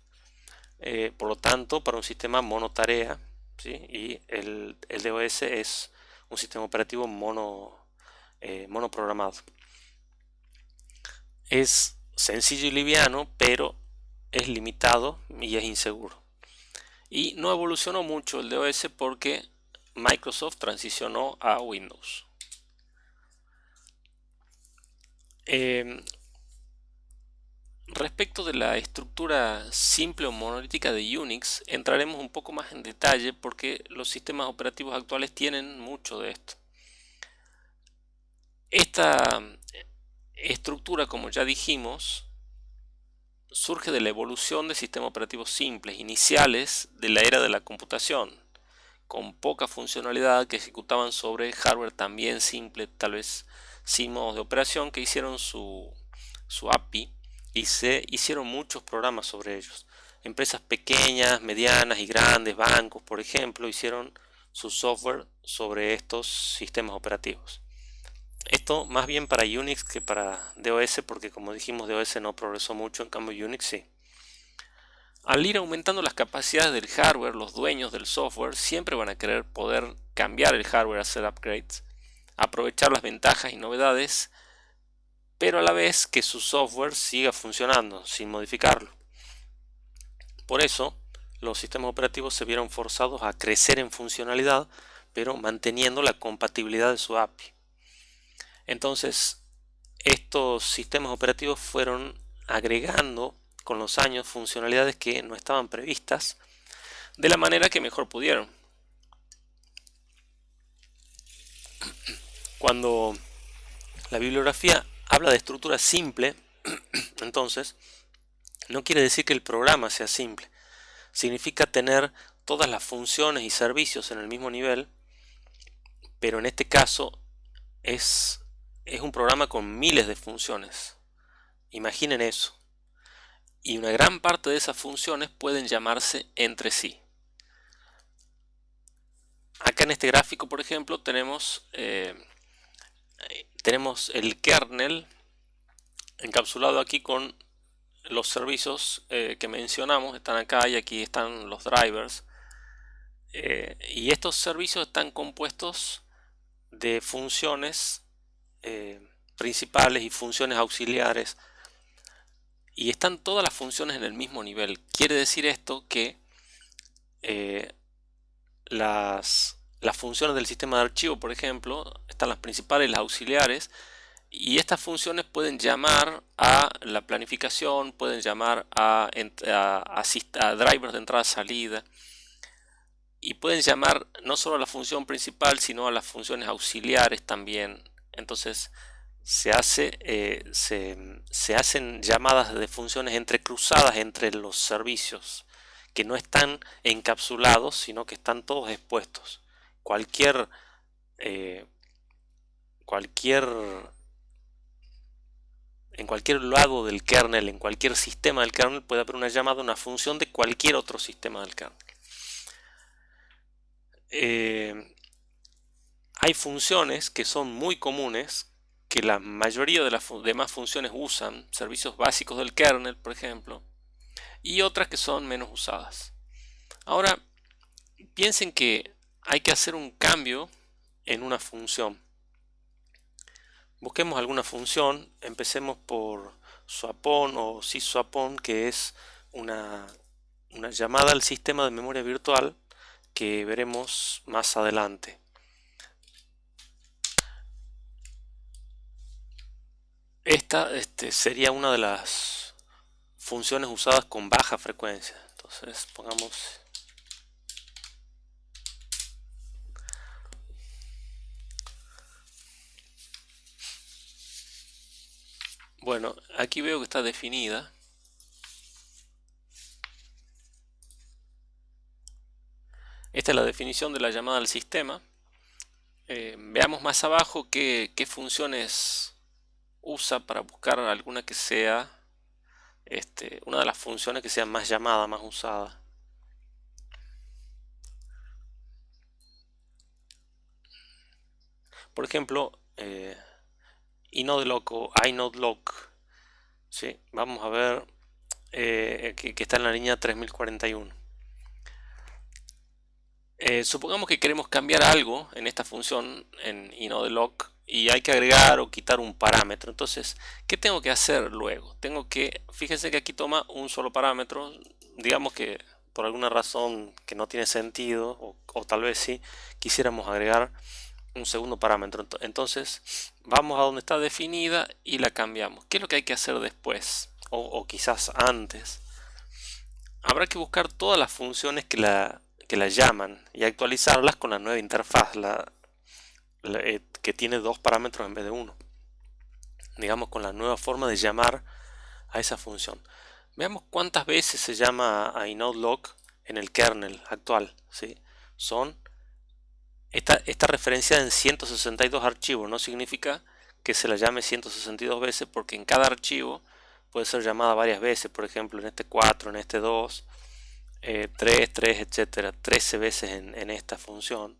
Por lo tanto, para un sistema monotarea ¿sí? Y el DOS es un sistema operativo monoprogramado. Es sencillo y liviano, pero es limitado y es inseguro. Y no evolucionó mucho el DOS porque Microsoft transicionó a Windows. Eh, Respecto de la estructura simple o monolítica de Unix, entraremos un poco más en detalle porque los sistemas operativos actuales tienen mucho de esto. Esta estructura, como ya dijimos, surge de la evolución de sistemas operativos simples, iniciales de la era de la computación, con poca funcionalidad que ejecutaban sobre hardware también simple, tal vez sin modos de operación, que hicieron su API y se hicieron muchos programas sobre ellos. Empresas pequeñas, medianas y grandes, bancos, por ejemplo, hicieron su software sobre estos sistemas operativos. Esto más bien para Unix que para DOS, porque como dijimos, DOS no progresó mucho, en cambio Unix sí. Al ir aumentando las capacidades del hardware, los dueños del software siempre van a querer poder cambiar el hardware, hacer upgrades, aprovechar las ventajas y novedades, pero a la vez que su software siga funcionando sin modificarlo. Por eso, los sistemas operativos se vieron forzados a crecer en funcionalidad, pero manteniendo la compatibilidad de su API. Entonces, estos sistemas operativos fueron agregando con los años funcionalidades que no estaban previstas de la manera que mejor pudieron. Cuando la bibliografía habla de estructura simple, entonces no quiere decir que el programa sea simple. Significa tener todas las funciones y servicios en el mismo nivel, pero en este caso es un programa con miles de funciones. Imaginen eso. Y una gran parte de esas funciones pueden llamarse entre sí. Acá en este gráfico, por ejemplo, tenemos el kernel encapsulado aquí con los servicios que mencionamos. Están acá y aquí están los drivers. Y estos servicios están compuestos de funciones principales y funciones auxiliares. Y están todas las funciones en el mismo nivel. Quiere decir esto que las funciones del sistema de archivo, por ejemplo, están las principales y las auxiliares, y estas funciones pueden llamar a la planificación, pueden llamar a drivers de entrada-salida, y pueden llamar no solo a la función principal, sino a las funciones auxiliares también. Entonces se hacen llamadas de funciones entrecruzadas entre los servicios, que no están encapsulados, sino que están todos expuestos. Cualquier, eh, cualquier, en cualquier lado del kernel, en cualquier sistema del kernel, puede haber una llamada a una función de cualquier otro sistema del kernel. Hay funciones que son muy comunes, que la mayoría de las demás funciones usan, servicios básicos del kernel, por ejemplo, y otras que son menos usadas. Ahora, piensen que hay que hacer un cambio en una función. Busquemos alguna función, empecemos por swapon o sysswapon, que es una llamada al sistema de memoria virtual que veremos más adelante. Esta sería una de las funciones usadas con baja frecuencia. Entonces pongamos bueno, aquí veo que está definida. Esta es la definición de la llamada al sistema. Veamos más abajo qué funciones usa para buscar alguna que sea una de las funciones que sea más llamada, más usada. Por ejemplo, inodelock o inodelock. ¿Sí? Vamos a ver que está en la línea 3041. Supongamos que queremos cambiar algo en esta función en inodeloc y hay que agregar o quitar un parámetro. Entonces, ¿qué tengo que hacer luego? Fíjense que aquí toma un solo parámetro. Digamos que por alguna razón que no tiene sentido, o tal vez sí, quisiéramos agregar un segundo parámetro. Entonces, vamos a donde está definida y la cambiamos. ¿Qué es lo que hay que hacer después? O quizás antes. Habrá que buscar todas las funciones que la llaman y actualizarlas con la nueva interfaz, que tiene dos parámetros en vez de uno. Digamos, con la nueva forma de llamar a esa función. Veamos cuántas veces se llama a inodeloc en el kernel actual. ¿Sí? Está referenciada en 162 archivos. No significa que se la llame 162 veces, porque en cada archivo puede ser llamada varias veces. Por ejemplo, en este 4, en este 2, 3, 3, etcétera, 13 veces en esta función.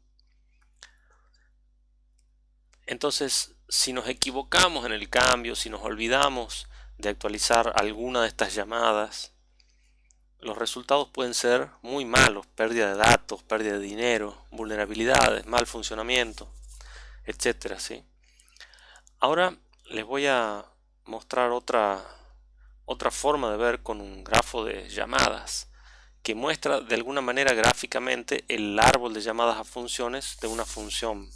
Entonces, si nos equivocamos en el cambio, si nos olvidamos de actualizar alguna de estas llamadas, los resultados pueden ser muy malos: pérdida de datos, pérdida de dinero, vulnerabilidades, mal funcionamiento, etcétera, ¿sí? Ahora les voy a mostrar otra forma de ver con un grafo de llamadas, que muestra de alguna manera gráficamente el árbol de llamadas a funciones de una función.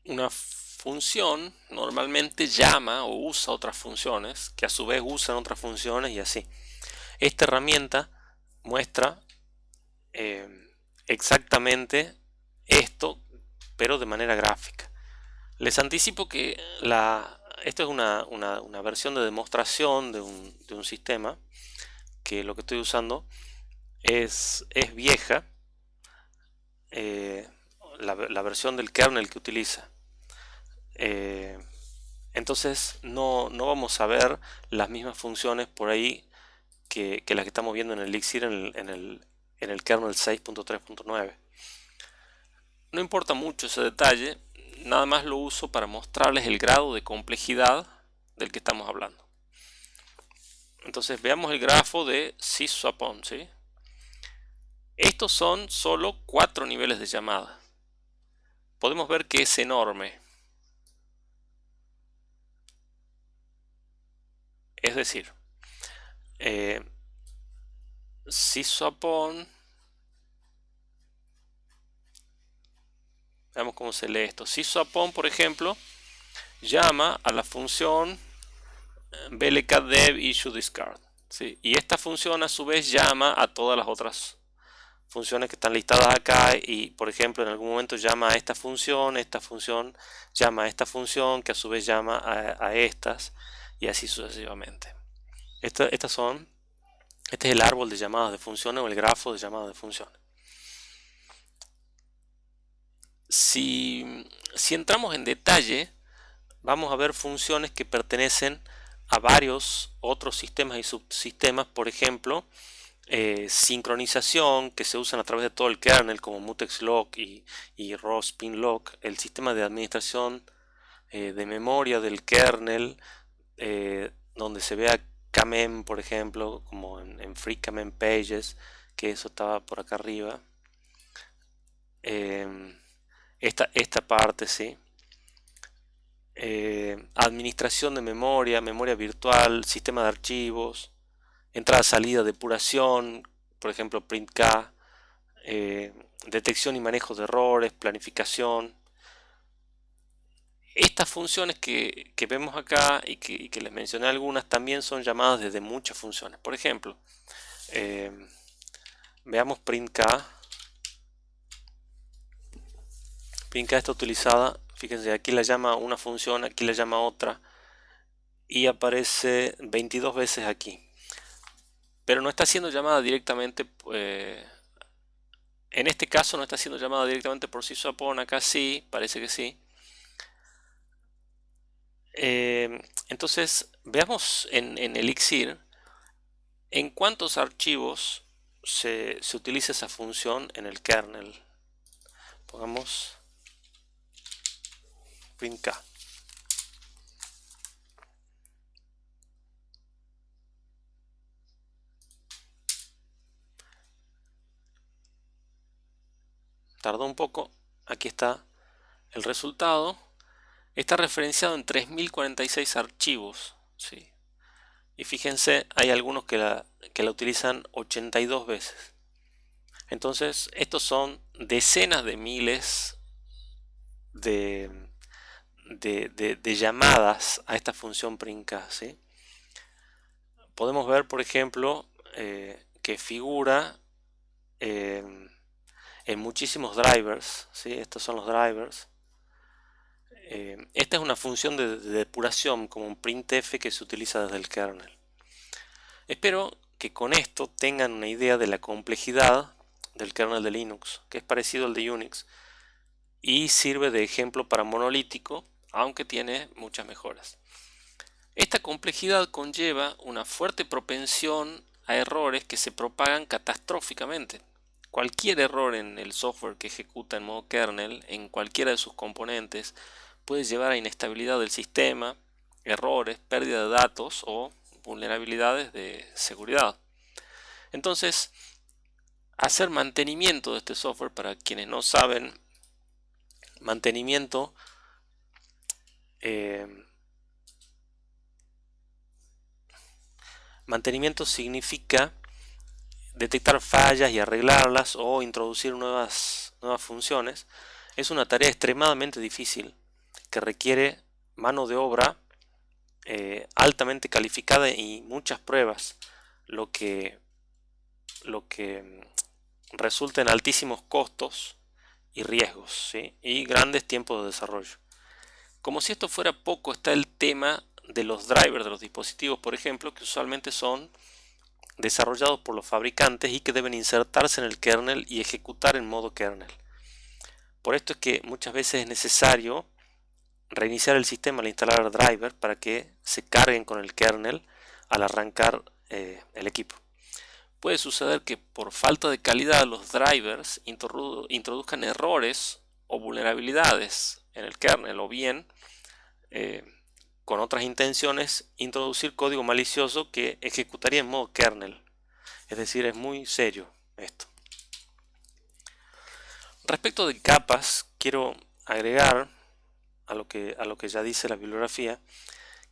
Una función normalmente llama o usa otras funciones, que a su vez usan otras funciones, y así. Esta herramienta muestra eh, exactamente esto, pero de manera gráfica. Les anticipo que esto es una versión de demostración de un sistema, que lo que estoy usando es vieja, eh, la versión del kernel que utiliza. Eh, entonces no vamos a ver las mismas funciones por ahí que las que estamos viendo en el Elixir en el kernel 6.3.9. No importa mucho ese detalle, nada más lo uso para mostrarles el grado de complejidad del que estamos hablando. Entonces veamos el grafo de sysswapon, ¿sí? Estos son solo 4 niveles de llamada. Podemos ver que es enorme. Es decir, sysswapon, veamos cómo se lee esto. Sysswapon, por ejemplo, llama a la función blkdev issueDiscard, ¿sí? Y esta función a su vez llama a todas las otras funciones que están listadas acá, y por ejemplo en algún momento llama a esta función llama a esta función, que a su vez llama a estas, y así sucesivamente. Este es el árbol de llamadas de funciones, o el grafo de llamadas de funciones. Si entramos en detalle, vamos a ver funciones que pertenecen a varios otros sistemas y subsistemas. Por ejemplo, sincronización, que se usan a través de todo el kernel, como mutexlock y raw-spin-lock. El sistema de administración de memoria del kernel, donde se vea kmem, por ejemplo, como en free kmem pages, que eso estaba por acá arriba. Esta parte, sí. Administración de memoria, memoria virtual, sistema de archivos, entrada, salida, depuración, por ejemplo printk, detección y manejo de errores, planificación. Estas funciones que vemos acá y que les mencioné algunas, también son llamadas desde muchas funciones. Por ejemplo, veamos printk. Printk está utilizada, fíjense, aquí la llama una función, aquí la llama otra, y aparece 22 veces aquí. Pero no está siendo llamada directamente, en este caso no está siendo llamada directamente por sysswapon. Acá sí, parece que sí. Entonces veamos en Elixir en cuántos archivos se utiliza esa función en el kernel. Pongamos printk. tardó un poco. Aquí está el resultado. Está referenciado en 3046 archivos, ¿sí? Y fíjense, hay algunos que la utilizan 82 veces. Entonces, estos son decenas de miles de, de llamadas a esta función printk, ¿sí? Podemos ver, por ejemplo, que figura en muchísimos drivers, ¿sí? Estos son los drivers. Esta es una función de depuración como un printf que se utiliza desde el kernel. Espero que con esto tengan una idea de la complejidad del kernel de Linux, que es parecido al de Unix y sirve de ejemplo para monolítico, aunque tiene muchas mejoras. Esta complejidad conlleva una fuerte propensión a errores que se propagan catastróficamente. Cualquier error en el software que ejecuta en modo kernel, en cualquiera de sus componentes, puede llevar a inestabilidad del sistema, errores, pérdida de datos o vulnerabilidades de seguridad. Entonces, hacer mantenimiento de este software, para quienes no saben, mantenimiento significa detectar fallas y arreglarlas o introducir nuevas funciones. Es una tarea extremadamente difícil que requiere mano de obra altamente calificada y muchas pruebas, lo que resulta en altísimos costos y riesgos, ¿sí? Y grandes tiempos de desarrollo. Como si esto fuera poco, está el tema de los drivers de los dispositivos, por ejemplo, que usualmente son desarrollados por los fabricantes y que deben insertarse en el kernel y ejecutar en modo kernel. Por esto es que muchas veces es necesario reiniciar el sistema al instalar driver para que se carguen con el kernel al arrancar el equipo. Puede suceder que por falta de calidad los drivers introduzcan errores o vulnerabilidades en el kernel, o bien con otras intenciones introducir código malicioso que ejecutaría en modo kernel. Es decir, es muy serio esto. Respecto de capas, quiero agregar a lo que ya dice la bibliografía,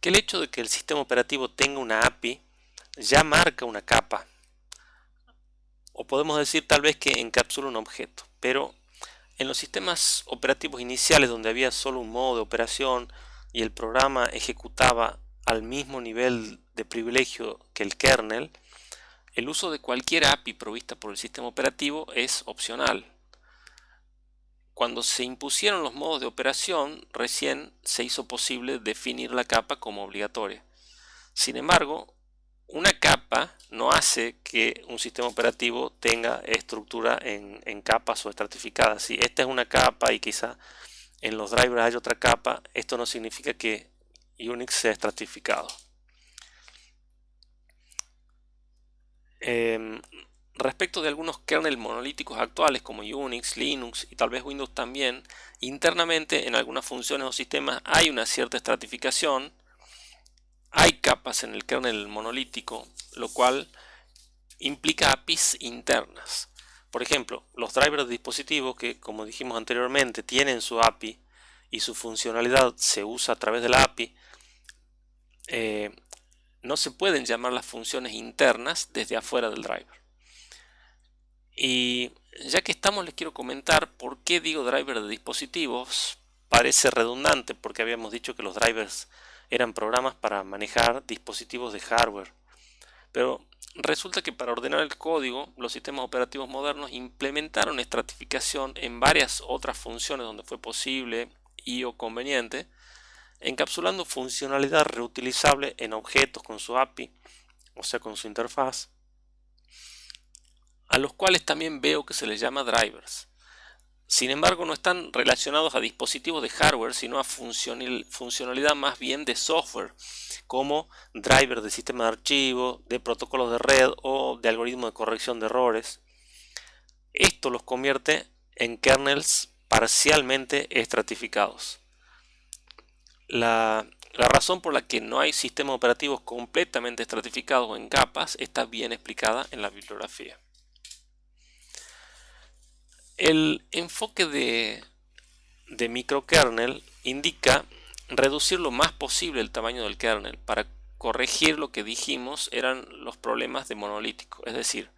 que el hecho de que el sistema operativo tenga una API ya marca una capa, o podemos decir tal vez que encapsula un objeto, pero en los sistemas operativos iniciales, donde había solo un modo de operación y el programa ejecutaba al mismo nivel de privilegio que el kernel, el uso de cualquier API provista por el sistema operativo es opcional. Cuando se impusieron los modos de operación, recién se hizo posible definir la capa como obligatoria. Sin embargo, una capa no hace que un sistema operativo tenga estructura en capas o estratificadas. Si esta es una capa y quizá en los drivers hay otra capa, esto no significa que Unix sea estratificado. Respecto de algunos kernels monolíticos actuales como Unix, Linux y tal vez Windows también, internamente en algunas funciones o sistemas hay una cierta estratificación. Hay capas en el kernel monolítico, lo cual implica APIs internas. Por ejemplo, los drivers de dispositivos que, como dijimos anteriormente, tienen su API y su funcionalidad se usa a través de la API, no se pueden llamar las funciones internas desde afuera del driver. Y ya que estamos, les quiero comentar por qué digo driver de dispositivos. Parece redundante porque habíamos dicho que los drivers eran programas para manejar dispositivos de hardware, pero resulta que para ordenar el código los sistemas operativos modernos implementaron estratificación en varias otras funciones donde fue posible y o conveniente, encapsulando funcionalidad reutilizable en objetos con su API, o sea con su interfaz, a los cuales también veo que se les llama drivers. Sin embargo, no están relacionados a dispositivos de hardware, sino a funcionalidad más bien de software, como drivers de sistema de archivo, de protocolos de red o de algoritmos de corrección de errores. Esto los convierte en kernels parcialmente estratificados. La razón por la que no hay sistemas operativos completamente estratificados o en capas está bien explicada en la bibliografía. El enfoque de microkernel indica reducir lo más posible el tamaño del kernel para corregir lo que dijimos eran los problemas de monolítico, es decir,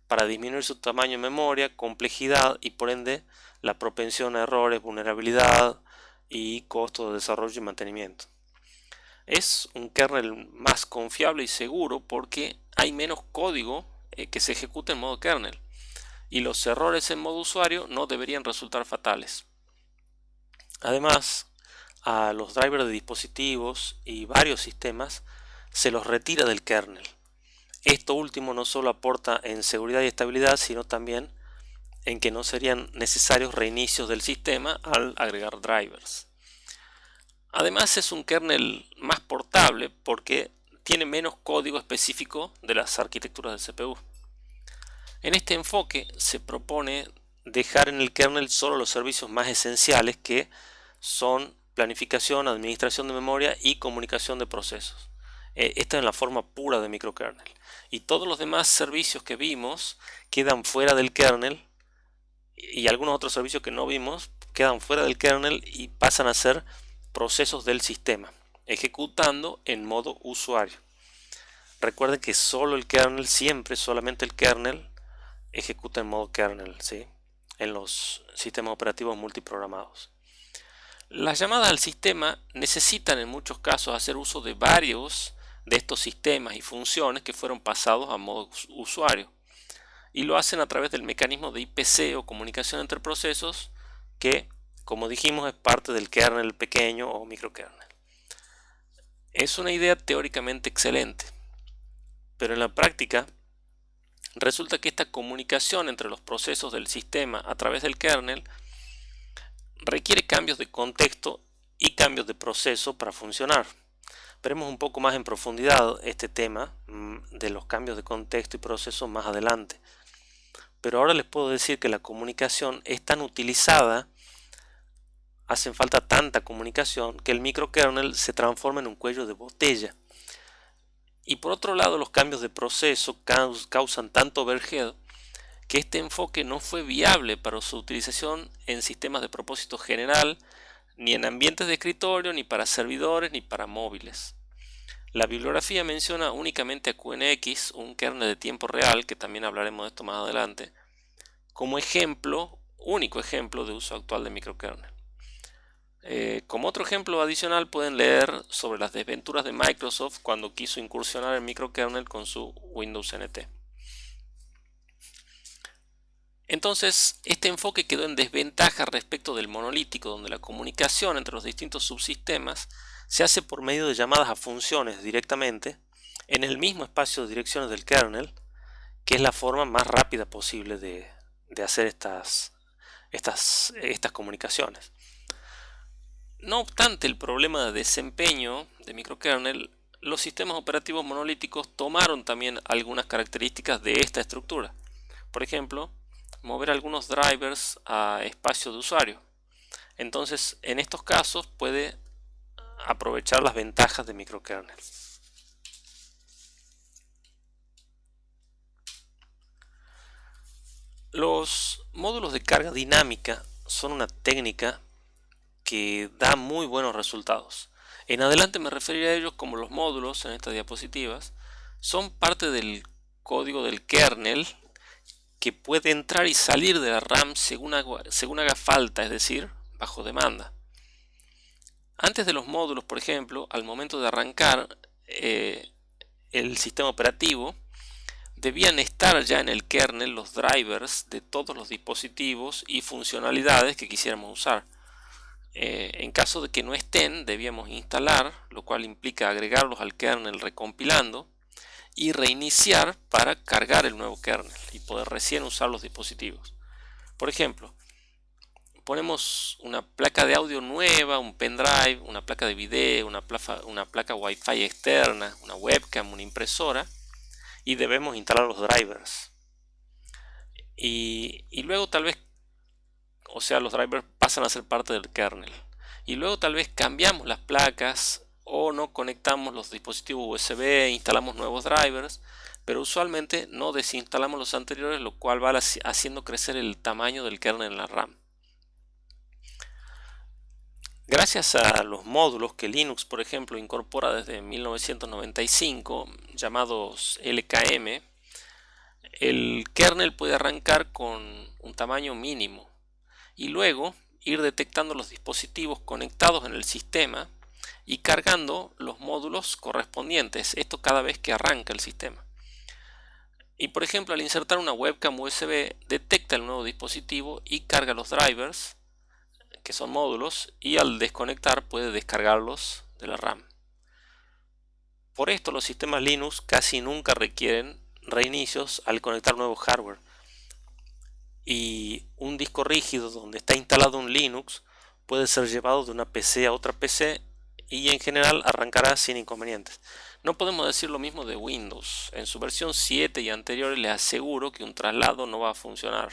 para disminuir su tamaño en memoria, complejidad y por ende la propensión a errores, vulnerabilidad y costo de desarrollo y mantenimiento. Es un kernel más confiable y seguro porque hay menos código que se ejecuta en modo kernel y los errores en modo usuario no deberían resultar fatales. Además, a los drivers de dispositivos y varios sistemas se los retira del kernel. Esto último no solo aporta en seguridad y estabilidad, sino también en que no serían necesarios reinicios del sistema al agregar drivers. Además es un kernel más portable porque tiene menos código específico de las arquitecturas del CPU. En este enfoque se propone dejar en el kernel solo los servicios más esenciales que son planificación, administración de memoria y comunicación de procesos. Esta es la forma pura de microkernel. Y todos los demás servicios que vimos quedan fuera del kernel y algunos otros servicios que no vimos quedan fuera del kernel y pasan a ser procesos del sistema, ejecutando en modo usuario. Recuerden que solo el kernel, siempre solamente el kernel, ejecuta en modo kernel, ¿sí? En los sistemas operativos multiprogramados. Las llamadas al sistema necesitan en muchos casos hacer uso de varios de estos sistemas y funciones que fueron pasados a modo usuario. Y lo hacen a través del mecanismo de IPC o comunicación entre procesos que, como dijimos, es parte del kernel pequeño o microkernel. Es una idea teóricamente excelente, pero en la práctica resulta que esta comunicación entre los procesos del sistema a través del kernel requiere cambios de contexto y cambios de proceso para funcionar. Veremos un poco más en profundidad este tema de los cambios de contexto y proceso más adelante. Pero ahora les puedo decir que la comunicación es tan utilizada, hacen falta tanta comunicación, que el microkernel se transforma en un cuello de botella. Y por otro lado, los cambios de proceso causan tanto overhead que este enfoque no fue viable para su utilización en sistemas de propósito general, ni en ambientes de escritorio, ni para servidores, ni para móviles. La bibliografía menciona únicamente a QNX, un kernel de tiempo real, que también hablaremos de esto más adelante, como ejemplo, único ejemplo de uso actual de microkernel. Como otro ejemplo adicional pueden leer sobre las desventuras de Microsoft cuando quiso incursionar en microkernel con su Windows NT. Entonces, este enfoque quedó en desventaja respecto del monolítico, donde la comunicación entre los distintos subsistemas se hace por medio de llamadas a funciones directamente en el mismo espacio de direcciones del kernel, que es la forma más rápida posible de hacer estas comunicaciones. No obstante el problema de desempeño de microkernel, los sistemas operativos monolíticos tomaron también algunas características de esta estructura. Por ejemplo, mover algunos drivers a espacio de usuario. Entonces, en estos casos puede aprovechar las ventajas de microkernel. Los módulos de carga dinámica son una técnica que da muy buenos resultados. En adelante me referiré a ellos como los módulos en estas diapositivas. Son parte del código del kernel que puede entrar y salir de la RAM según haga falta, es decir, bajo demanda. Antes de los módulos, por ejemplo, al momento de arrancar el sistema operativo, debían estar ya en el kernel los drivers de todos los dispositivos y funcionalidades que quisiéramos usar. En caso de que no estén, debíamos instalar, lo cual implica agregarlos al kernel recompilando y reiniciar para cargar el nuevo kernel y poder recién usar los dispositivos. Por ejemplo, ponemos una placa de audio nueva, un pendrive, una placa de video, una placa Wi-Fi externa, una webcam, una impresora, y debemos instalar los drivers. Y luego tal vez, o sea, los drivers pasan a ser parte del kernel. Y luego tal vez cambiamos las placas o no conectamos los dispositivos USB, instalamos nuevos drivers, pero usualmente no desinstalamos los anteriores, lo cual va haciendo crecer el tamaño del kernel en la RAM. Gracias a los módulos que Linux, por ejemplo, incorpora desde 1995, llamados LKM, el kernel puede arrancar con un tamaño mínimo y luego ir detectando los dispositivos conectados en el sistema y cargando los módulos correspondientes, esto cada vez que arranca el sistema. Y por ejemplo, al insertar una webcam USB, detecta el nuevo dispositivo y carga los drivers, que son módulos, y al desconectar puede descargarlos de la RAM. Por esto los sistemas Linux casi nunca requieren reinicios al conectar nuevo hardware. Y un disco rígido donde está instalado un Linux puede ser llevado de una PC a otra PC y en general arrancará sin inconvenientes. No podemos decir lo mismo de Windows. En su versión 7 y anteriores les aseguro que un traslado no va a funcionar.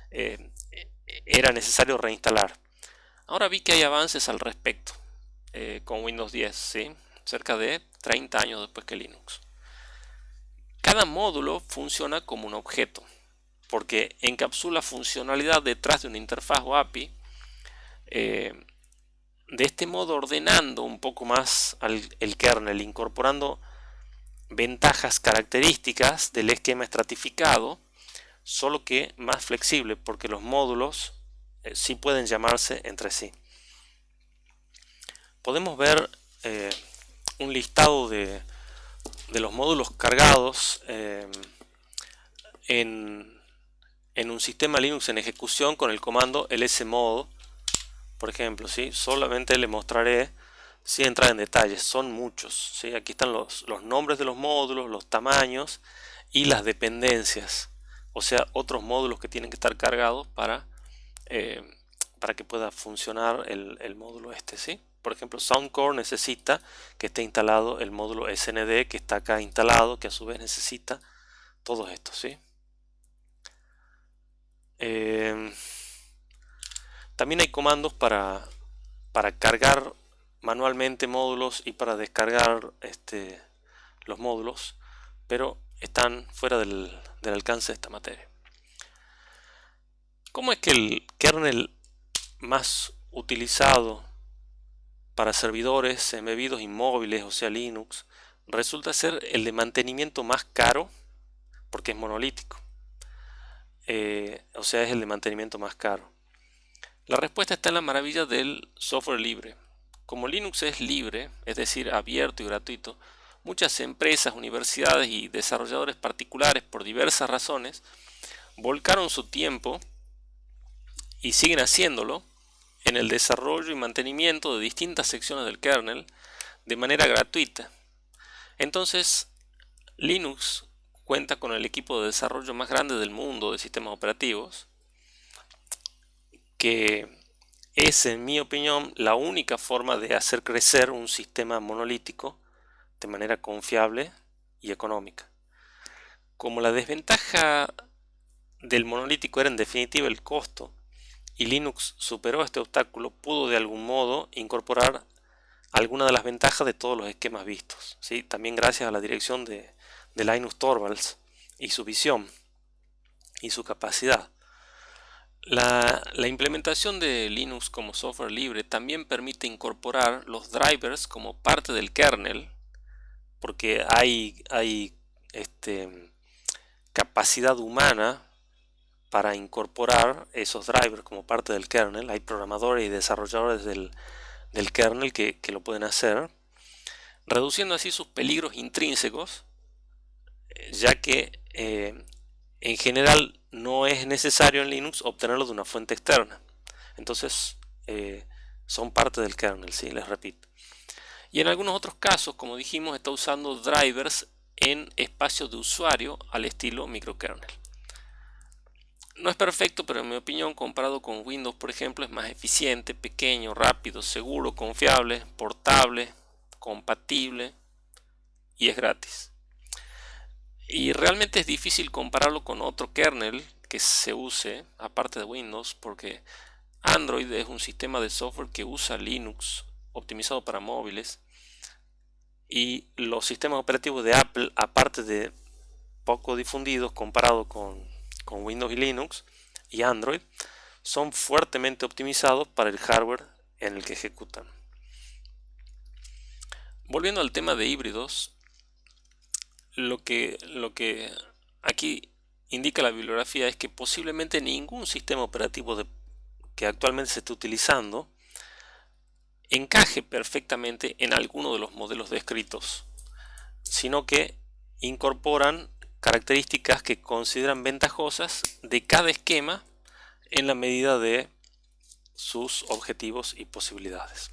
Era necesario reinstalar. Ahora vi que hay avances al respecto con Windows 10, ¿sí? Cerca de 30 años después que Linux. Cada módulo funciona como un objeto, porque encapsula funcionalidad detrás de una interfaz o API, de este modo ordenando un poco más el kernel, incorporando ventajas características del esquema estratificado, solo que más flexible, porque los módulos sí pueden llamarse entre sí. Podemos ver un listado de los módulos cargados en un sistema Linux en ejecución con el comando lsmod, por ejemplo, ¿sí? Solamente le mostraré sin entrar en detalles, son muchos, ¿sí? Aquí están los nombres de los módulos, los tamaños y las dependencias, o sea, otros módulos que tienen que estar cargados para que pueda funcionar el módulo este, ¿sí? Por ejemplo, Soundcore necesita que esté instalado el módulo SND que está acá instalado, que a su vez necesita todos estos, ¿sí? También hay comandos para cargar manualmente módulos y para descargar los módulos, pero están fuera del alcance de esta materia. ¿Cómo es que el kernel más utilizado para servidores embebidos y móviles, o sea Linux, resulta ser el de mantenimiento más caro? Porque es monolítico, o sea, es el de mantenimiento más caro. La respuesta está en la maravilla del software libre. Como Linux es libre, es decir, abierto y gratuito, muchas empresas, universidades y desarrolladores particulares, por diversas razones, volcaron su tiempo y siguen haciéndolo en el desarrollo y mantenimiento de distintas secciones del kernel de manera gratuita. Entonces, Linux cuenta con el equipo de desarrollo más grande del mundo de sistemas operativos, que es, en mi opinión, la única forma de hacer crecer un sistema monolítico de manera confiable y económica. Como la desventaja del monolítico era en definitiva el costo, y Linux superó este obstáculo, pudo de algún modo incorporar alguna de las ventajas de todos los esquemas vistos, ¿sí? También gracias a la dirección de Linus Torvalds y su visión y su capacidad. La implementación de Linux como software libre también permite incorporar los drivers como parte del kernel, porque hay capacidad humana para incorporar esos drivers como parte del kernel. Hay programadores y desarrolladores del kernel que lo pueden hacer, reduciendo así sus peligros intrínsecos, ya que en general no es necesario en Linux obtenerlo de una fuente externa. Entonces son parte del kernel, ¿sí? Les repito. Y en algunos otros casos, como dijimos, está usando drivers en espacios de usuario al estilo microkernel. No es perfecto, pero en mi opinión, comparado con Windows, por ejemplo, es más eficiente, pequeño, rápido, seguro, confiable, portable, compatible y es gratis. Y realmente es difícil compararlo con otro kernel que se use aparte de Windows, porque Android es un sistema de software que usa Linux optimizado para móviles, Y los sistemas operativos de Apple, aparte de poco difundidos comparado con Windows y Linux y Android, son fuertemente optimizados para el hardware en el que ejecutan. Volviendo al tema de híbridos, lo que aquí indica la bibliografía es que posiblemente ningún sistema operativo que actualmente se esté utilizando encaje perfectamente en alguno de los modelos descritos, sino que incorporan características que consideran ventajosas de cada esquema en la medida de sus objetivos y posibilidades.